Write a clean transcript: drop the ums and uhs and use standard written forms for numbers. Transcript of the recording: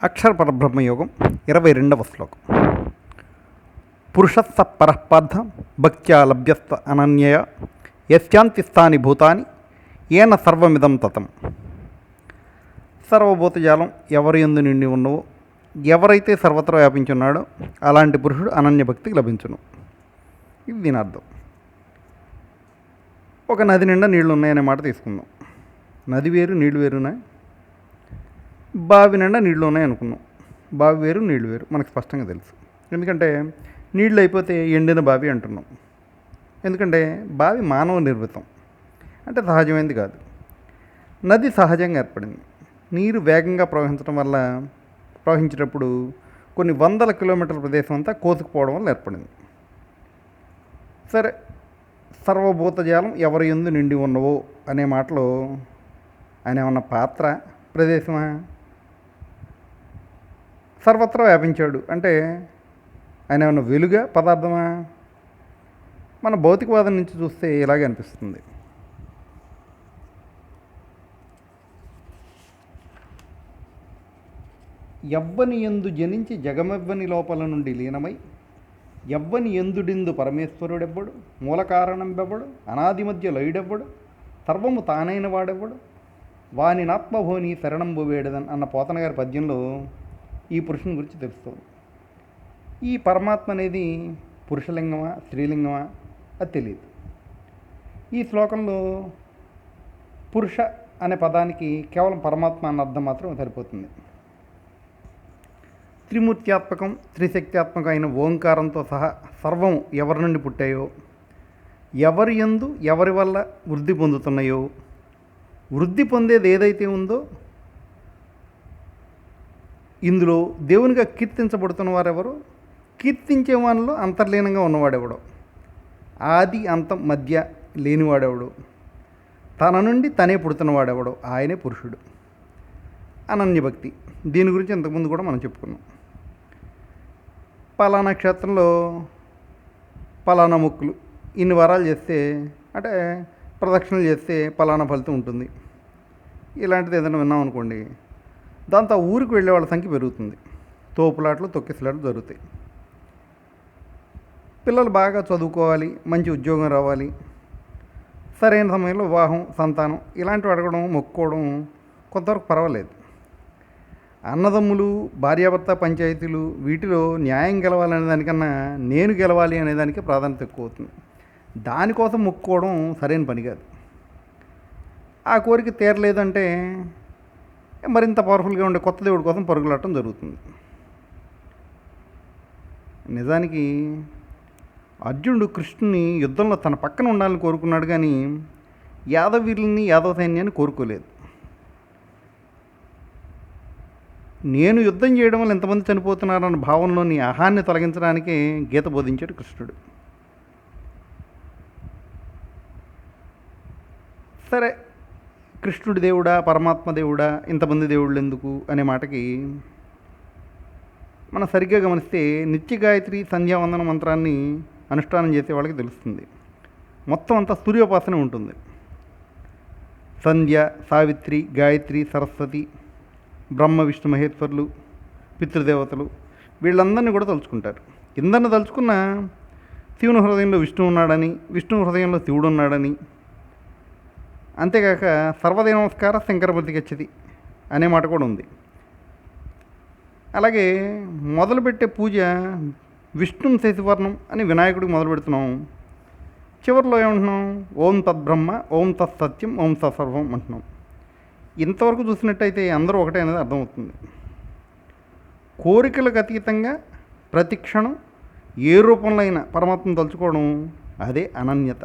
అక్షర పరబ్రహ్మయోగం 22వ శ్లోకం. పురుషస్స పరఃపార్థ భక్త్యా లభ్యస్త అనన్యయ యస్యాంతి స్థాని భూతాని ఏన సర్వమిదం తతం. సర్వభూతజాలం ఎవరి యందు నిండి ఉన్నవో, ఎవరైతే సర్వత్రా వ్యాపించున్నాడో అలాంటి పురుషుడు అనన్య భక్తికి లభించును. ఇది దీని అర్థం. ఒక నది నిండా నీళ్లు ఉన్నాయనే మాట తీసుకుందాం. నది వేరు, నీళ్లు వేరున్నాయి. బావి నిండా నీళ్లు ఉన్నాయి అనుకున్నాం. బావి వేరు, నీళ్లు వేరు మనకు స్పష్టంగా తెలుసు. ఎందుకంటే నీళ్ళు అయిపోతే ఎండిన బావి అంటున్నాం. ఎందుకంటే బావి మానవ నిర్మితం, అంటే సహజమైనది కాదు. నది సహజంగా ఏర్పడింది. నీరు వేగంగా ప్రవహించేటప్పుడు కొన్ని వందల కిలోమీటర్ల ప్రదేశం అంతా కోసుకుపోవడం వల్ల ఏర్పడింది. సరే, సర్వభూతజాలం ఎవరి యందు నిండి ఉన్నవో అనే మాటలో ఆయన ఏమన్నా పాత్ర, ప్రదేశమా? సర్వత్రా వ్యాపించాడు అంటే ఆయన ఏమన్నా వెలుగా, పదార్థమా? మన భౌతికవాదం నుంచి చూస్తే ఇలాగే అనిపిస్తుంది. ఎవ్వని యందు జనించి జగమెవ్వని లోపల నుండి లీనమై ఎవ్వని ఎందుడిందు పరమేశ్వరుడెవ్వడు, మూల కారణం బెవ్వడు, అనాది మధ్య లయుడెవ్వడు, సర్వము తానైన వాడెవ్వడు, వాని నాత్మభోని శరణంబు వేడదన్ అన్న పోతన గారి పద్యంలో ఈ పురుషుని గురించి తెలుస్తుంది. ఈ పరమాత్మ అనేది పురుషలింగమా, స్త్రీలింగమా అది తెలియదు. ఈ శ్లోకంలో పురుష అనే పదానికి కేవలం పరమాత్మ అన్న అర్థం మాత్రం సరిపోతుంది. త్రిమూర్త్యాత్మకం, త్రిశక్త్యాత్మకం అయిన ఓంకారంతో సహా సర్వం ఎవరి నుండి పుట్టాయో, ఎవరి యందు ఎవరి వల్ల వృద్ధి పొందుతున్నాయో, వృద్ధి పొందేది ఏదైతే ఉందో ఇందులో దేవునిగా కీర్తించబడుతున్న వారెవరు, కీర్తించే వానిలో అంతర్లీనంగా ఉన్నవాడెవడో, ఆది అంతం మధ్య లేనివాడెవడు, తన నుండి తనే పుడుతున్నవాడెవడో ఆయనే పురుషుడు. అనన్యభక్తి, దీని గురించి ఇంతకుముందు కూడా మనం చెప్పుకున్నాం. పలానా క్షేత్రంలో పలానా మొక్కులు ఇన్ని వారాలు చేస్తే, అంటే ప్రదక్షిణలు చేస్తే పలానా ఫలితం ఉంటుంది. ఇలాంటిది ఏదైనా విన్నాం అనుకోండి, దాంతో ఆ ఊరికి వెళ్ళే వాళ్ళ సంఖ్య పెరుగుతుంది. తోపులాట్లు, తొక్కిసలాట్లు జరుగుతాయి. పిల్లలు బాగా చదువుకోవాలి, మంచి ఉద్యోగం రావాలి, సరైన సమయంలో వివాహం, సంతానం ఇలాంటివి అడగడం, మొక్కుకోవడం కొంతవరకు పర్వాలేదు. అన్నదమ్ములు, భార్యాభర్త పంచాయతీలు వీటిలో న్యాయం గెలవాలనే దానికన్నా నేను గెలవాలి అనేదానికి ప్రాధాన్యత ఎక్కువ అవుతుంది. దానికోసం మొక్కుకోవడం సరైన పని కాదు. ఆ కోరిక తీరలేదంటే మరింత పవర్ఫుల్గా ఉండే కొత్త దేవుడి కోసం పరుగులాటం జరుగుతుంది. నిజానికి అర్జునుడు కృష్ణుని యుద్ధంలో తన పక్కన ఉండాలని కోరుకున్నాడు, కానీ యాదవీరుల్ని, యాదవ సైన్యాన్ని కోరుకోలేదు. నేను యుద్ధం చేయడం వల్ల ఎంతమంది చనిపోతున్నారన్న భావనలోని అహాన్ని తొలగించడానికే గీత బోధించాడు కృష్ణుడు. సరే, కృష్ణుడి దేవుడా, పరమాత్మ దేవుడా, ఇంతమంది దేవుళ్ళు ఎందుకు అనే మాటకి మనం సరిగ్గా గమనిస్తే నిత్య గాయత్రి సంధ్యావందన మంత్రాన్ని అనుష్ఠానం చేసే వాళ్ళకి తెలుస్తుంది. మొత్తం అంతా సూర్యోపాసన ఉంటుంది. సంధ్య, సావిత్రి, గాయత్రి, సరస్వతి, బ్రహ్మ, విష్ణు మహేశ్వరులు, పితృదేవతలు వీళ్ళందరినీ కూడా తలుచుకుంటారు. ఇందరిని తలుచుకున్న శివుని హృదయంలో విష్ణువు ఉన్నాడని, విష్ణువు హృదయంలో శివుడు ఉన్నాడని, అంతేకాక సర్వదేవ నమస్కార శంకరపతి గచ్చతి అనే మాట కూడా ఉంది. అలాగే మొదలుపెట్టే పూజ విష్ణుం శశివర్ణం అని వినాయకుడికి మొదలు పెడుతున్నాం. చివరిలో ఏమంటున్నాం? ఓం తద్బ్రహ్మ, ఓం తత్సత్యం, ఓం తత్సర్వం అంటున్నాం. ఇంతవరకు చూసినట్టయితే అందరూ ఒకటే అనేది అర్థమవుతుంది. కోరికలకు అతీతంగా ప్రతి క్షణం ఏ రూపంలో అయినా పరమాత్మను తలుచుకోవడం, అదే అనన్యత.